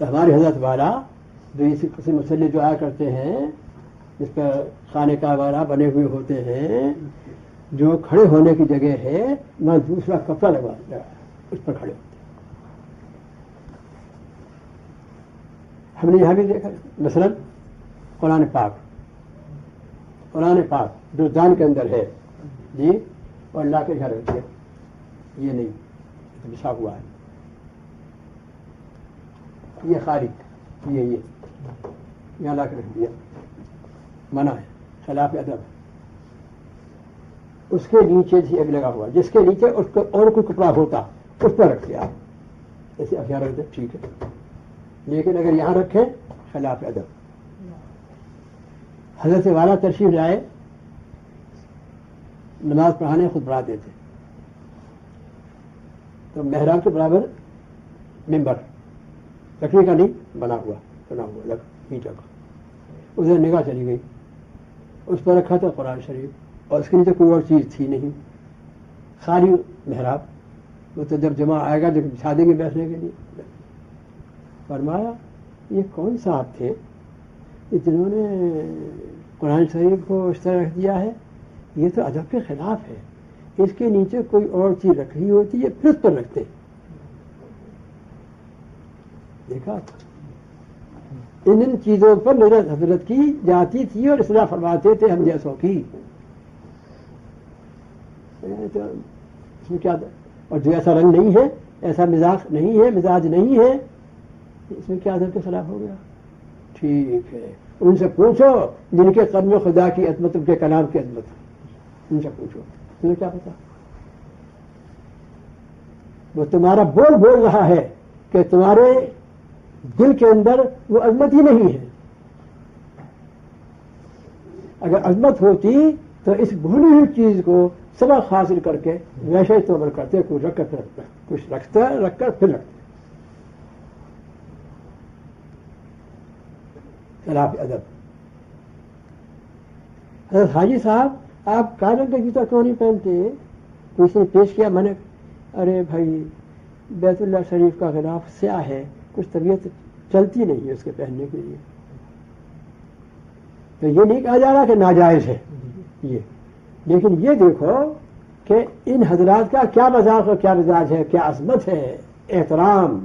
تو ہمارے حضرت والا جو اسی قسم مسئلے جو آیا کرتے ہیں جس پر خانے کا وغیرہ بنے ہوئے ہوتے ہیں، جو کھڑے ہونے کی جگہ ہے وہاں دوسرا کپڑا لگا اس پر کھڑے ہوتے ہیں۔ ہم نے یہاں بھی دیکھا مثلا قرآن پاک جو دان کے اندر ہے جی، اور لا کے گھر رکھ دیا، یہ نہیں بچھا ہوا ہے، یہ خارج یہ یہاں لا کے رکھ دیا، منع ہے، خلاف ادب۔ اس کے نیچے سے ایک لگا ہوا، جس کے نیچے اس کو اور کوئی کپڑا ہوتا اس پر رکھتے آپ، ایسے آپ یہاں رکھ دیں ٹھیک ہے، لیکن اگر یہاں رکھیں خلاف ادب۔ حضرت والا تشریف لائے، نماز پڑھانے خود پڑھاتے تھے، تو محراب کے برابر ممبر لکڑی کا نہیں بنا ہوا اینٹوں کا، ادھر نگاہ چلی گئی، اس پر رکھا تھا قرآن شریف، اور اس کے نیچے کوئی اور چیز تھی نہیں، خالی محراب۔ وہ تو جب جمع آئے گا جب بچھا دیں گے بیٹھنے کے لیے۔ فرمایا یہ کون صاحب تھے جنہوں نے قرآن شریف کو اس طرح رکھ دیا ہے؟ یہ تو ادب کے خلاف ہے، اس کے نیچے کوئی اور چیز رکھی ہوتی ہے پھر اس پر رکھتے۔ دیکھا ان چیزوں پر نظر حضرت کی جاتی تھی اور اصلاح فرماتے تھے ہم جیسوں کی، اس میں کیا، اور جو ایسا رنگ نہیں ہے، ایسا مزاج نہیں ہے، اس میں کیا ادب کے خلاف ہو گیا؟ ٹھیک ہے، ان سے پوچھو جن کے قدم خدا کی عظمت، ان کے کلام کی عظمت، ان سے پوچھو، تمہیں کیا پتا؟ وہ تمہارا بول رہا ہے کہ تمہارے دل کے اندر وہ عظمت ہی نہیں ہے۔ اگر عظمت ہوتی تو اس بھولی ہوئی چیز کو سبق حاصل کر کے ویسے ہی توبر کرتے، کچھ رکھ کر پھر رکھتے، کچھ رکھ کر پھر رکھتے۔ خلاف ادب۔ حضرت حاجی صاحب آپ کالے رنگ کا جوتا کیوں نہیں پہنتے؟ کسی نے پیش کیا، میں نے ارے بھائی بیت اللہ شریف کا غلاف سیاہ ہے، کچھ طبیعت چلتی نہیں ہے اس کے پہننے کے لیے۔ تو یہ نہیں کہا جا رہا کہ ناجائز ہے یہ، لیکن یہ دیکھو کہ ان حضرات کا کیا مذاق اور کیا مزاج ہے، کیا عظمت ہے، احترام۔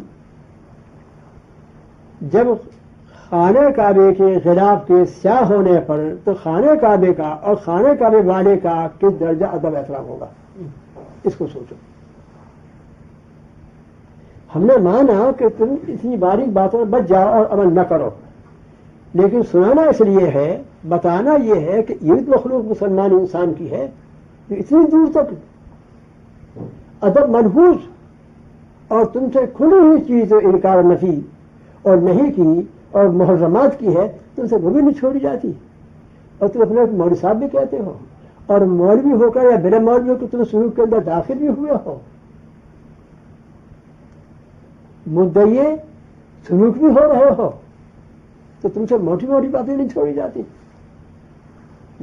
جب خانہ کعبے کے غلاف کے سیاہ ہونے پر تو خانہ کعبے کا اور خانہ کعبے والے کا کس درجہ ادب احترام ہوگا، اس کو سوچو۔ ہم نے مانا کہ تم اتنی باریک باتوں میں بچ جاؤ اور عمل نہ کرو، لیکن سنانا اس لیے ہے، بتانا یہ ہے کہ یہ مخلوق مسلمان انسان کی ہے جو اتنی دور تک ادب منحوس اور تم سے کھلی ہوئی چیز انکار نفی اور نہیں کی اور محرمات کی ہے، تم سے وہ بھی نہیں چھوڑی جاتی، اور تم اپنے مولوی صاحب بھی کہتے ہو، اور مولوی ہو کر یا بنا مولوی ہو کر تم سلوک کے اندر داخل بھی ہوئے ہو، مدعی سلوک بھی ہو رہے ہو، تو تم سے موٹی موٹی باتیں نہیں چھوڑی جاتی۔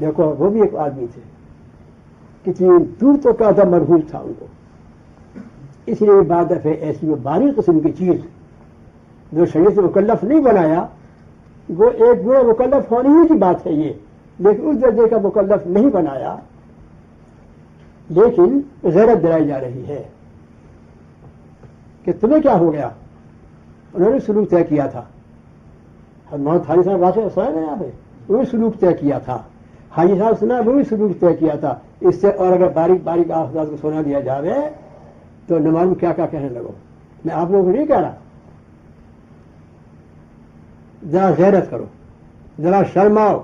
دیکھو وہ بھی ایک آدمی تھے، کتنی دور تک کا ادب مرحوم تھا ان کو، اس لیے بعد دفعہ ایسی وہ باریک قسم کی چیز جو شریعت سے مکلف نہیں بنایا، وہ ایک برے مکلف ہونے ہی کی بات ہے یہ، لیکن اس درجے کا مکلف نہیں بنایا، لیکن غیرت دلائی جا رہی ہے کہ تمہیں کیا ہو گیا؟ انہوں نے سلوک طے کیا تھا، محمد حاجی صاحب واقعہ سنا ہے یہاں پہ، وہی سلوک طے کیا تھا، حاجی صاحب سنا وہی سلوک طے کیا تھا۔ اس سے اور اگر باریک باریک آپ حضرات کو سنا دیا جاوے تو نماز میں کیا کیا کہنے لگو۔ میں آپ لوگوں کو نہیں کہہ رہا، ذرا غیرت کرو، ذرا شرماؤ،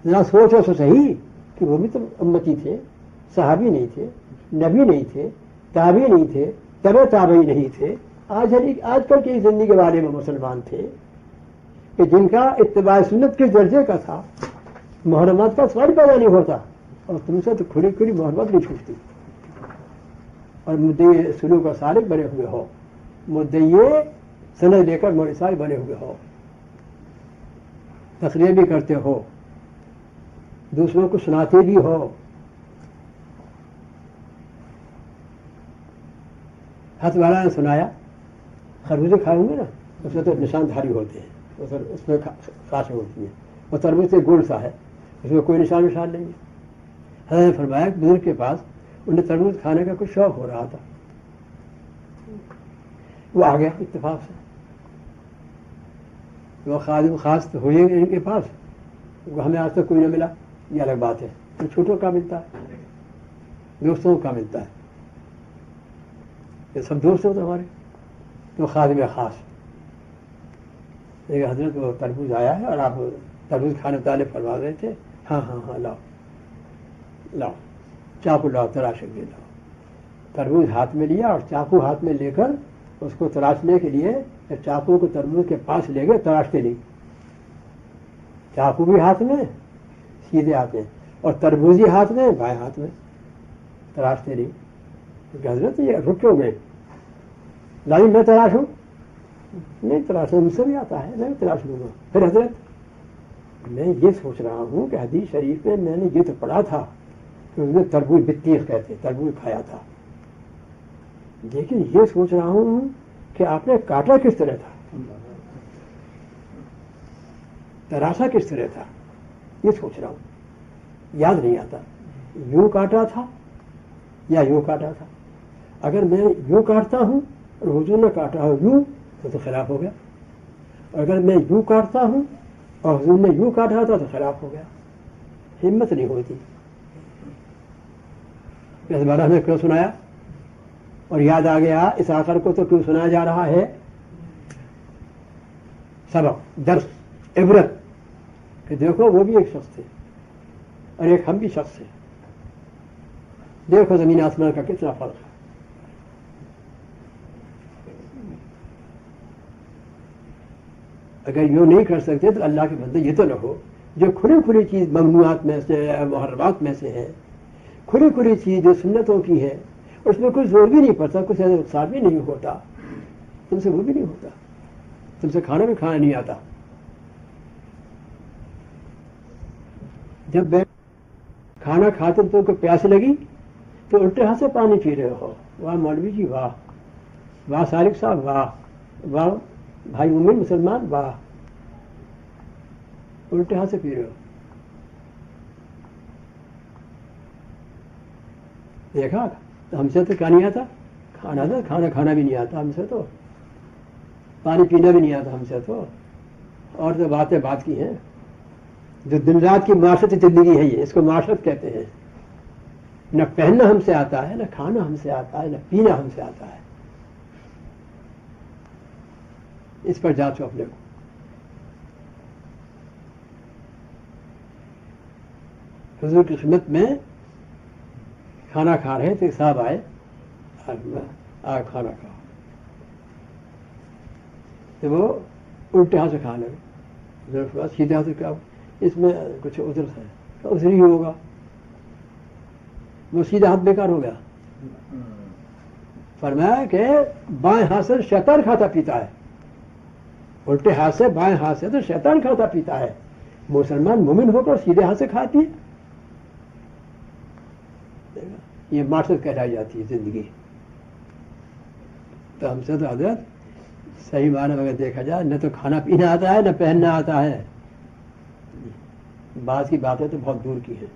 ذرا سوچو تو صحیح کہ وہ بھی تو امتی تھے، صحابی نہیں تھے، نبی نہیں تھے، تابعی نہیں تھے، تبع تابعی نہیں تھے، آج کل کی زندگی کے بارے میں مسلمان تھے کہ جن کا اتباع سنت کے درجے کا تھا، محرمات کا سوال پیدا نہیں ہوتا، اور تم سے تو کھلی کھلی محرمت نہیں چھوٹتی، اور مدعی سلوک و سالک بنے ہوئے ہو، مدعی سند لے کر مولوی صاحب بنے ہوئے ہو، تقریر بھی کرتے ہو، دوسروں کو سناتے بھی ہو۔ ہاتھ والا نے سنایا، خربوزے کھائے ہوں گے نا، اس میں تو نشان دھاری ہوتے ہیں، اس میں خاصیں ہوتی ہیں، اور تربوز سے گول سا ہے، اس میں کوئی نشان نہیں ہے۔ حضرت نے فرمایا کہ بزرگ کے پاس انہیں تربوز کھانے کا کچھ شوق ہو رہا تھا، وہ آ گیا اتفاق سے، وہ خادم خاص تو ہوئے ان کے پاس، وہ ہمیں آج تک کوئی نہ ملا، یہ الگ بات ہے، تو چھوٹوں کا ملتا ہے، دوستوں کا ملتا ہے، یہ سب دوست ہوتے ہمارے، تو خادم خاص ایک حضرت وہ تربوز آیا ہے اور آپ تربوز کھانے والے فرما رہے تھے، ہاں ہاں ہاں لاؤ لاؤ، چاقو لاؤ، تراش کے لیے لاؤ۔ تربوز ہاتھ میں لیا اور چاقو ہاتھ میں لے کر اس کو تراشنے کے لیے چاقو کو تربوز کے پاس لے گئے، تراشتے نہیں، چاقو بھی ہاتھ میں سیدھے ہاتھ میں اور تربوزی ہاتھ میں بائیں ہاتھ میں، تراشتے نہیں۔ کہ حضرت یہ رکو گئے، لائی میں تراشوں، نہیں تراشنا مجھ سے بھی آتا ہے، میں تراش لوں گا۔ پھر حضرت میں یہ سوچ رہا ہوں کہ حدیث شریف میں نے یہ تو پڑھا تھا کہ اس نے تربوز بطیخ کہتے تربوز کھایا تھا، لیکن یہ سوچ رہا ہوں کہ آپ نے کاٹا کس طرح تھا، تراشا کس طرح تھا، یہ سوچ رہا ہوں، یاد نہیں آتا یوں کاٹا تھا یا یوں کاٹا تھا۔ اگر میں یوں کاٹتا ہوں اور حضور نے کاٹا ہو یوں تو خلاف ہو گیا، اور اگر میں یوں کاٹتا ہوں اور حضور نے یوں کاٹا تھا تو خلاف ہو گیا، ہمت نہیں ہوتی۔ اس بارے ہمیں کیوں سنایا اور یاد آ گیا اس آخر کو تو کیوں سنایا جا رہا ہے؟ سبق، درس، عبرت، کہ دیکھو وہ بھی ایک شخص تھے اور ایک ہم بھی شخص ہیں، دیکھو زمین آسمان کا کتنا فرق ہے۔ اگر یوں نہیں کر سکتے تو اللہ کے بندے یہ تو نہ ہو جو کھلی کھلی چیز ممنوعات میں سے محرمات میں سے ہے، کھلی کھلی چیز جو سنتوں کی ہے، اس میں کوئی زور بھی نہیں پڑتا، کچھ ایسا نقصان بھی نہیں ہوتا، تم سے وہ بھی نہیں ہوتا، تم سے کھانا بھی کھانا نہیں آتا، جب کھانا کھاتے تم کو پیاس لگی تو الٹے ہاتھ سے پانی پی رہے ہو، واہ مولوی جی واہ، واہ سالک صاحب واہ، واہ بھائی مومن مسلمان واہ، الٹے ہاتھ سے پی رہے ہو۔ دیکھا ہم سے تو کیا نہیں آتا، کھانا تھا، کھانا کھانا بھی نہیں آتا ہم سے، تو پانی پینا بھی نہیں آتا ہم سے، تو اور تو باتیں بات کی ہیں، جو دن رات کی معاشرتی زندگی ہے، یہ اس کو معاشرت کہتے ہیں۔ نہ پہننا ہم سے آتا ہے، نہ کھانا ہم سے آتا ہے، نہ پینا ہم سے آتا ہے، اس پر جانچو اپنے کو۔ حضور کی خدمت میں کھانا کھا رہے تھے، صاحب آئے، کھانا کھاؤ، تو وہ الٹے ہاتھ سے کھانے لگے، سیدھے ہاتھ سے کھاؤ، اس میں کچھ عذر ہے، عذر ہی ہوگا، وہ سیدھا ہاتھ بیکار ہو گیا۔ فرمایا کہ بائیں ہاتھ سے شیطان کھاتا پیتا ہے، الٹے ہاتھ سے بائیں ہاتھ سے تو شیطان کھاتا پیتا ہے، مسلمان مومن ہو کر سیدھے ہاتھ سے کھاتی ہے، یہ معاشرت کہلائی جاتی ہے زندگی۔ تو ہم سے تو حضرت صحیح معنی میں اگر دیکھا جائے نہ تو کھانا پینا آتا ہے، نہ پہننا آتا ہے، بعض کی باتیں تو بہت دور کی ہیں۔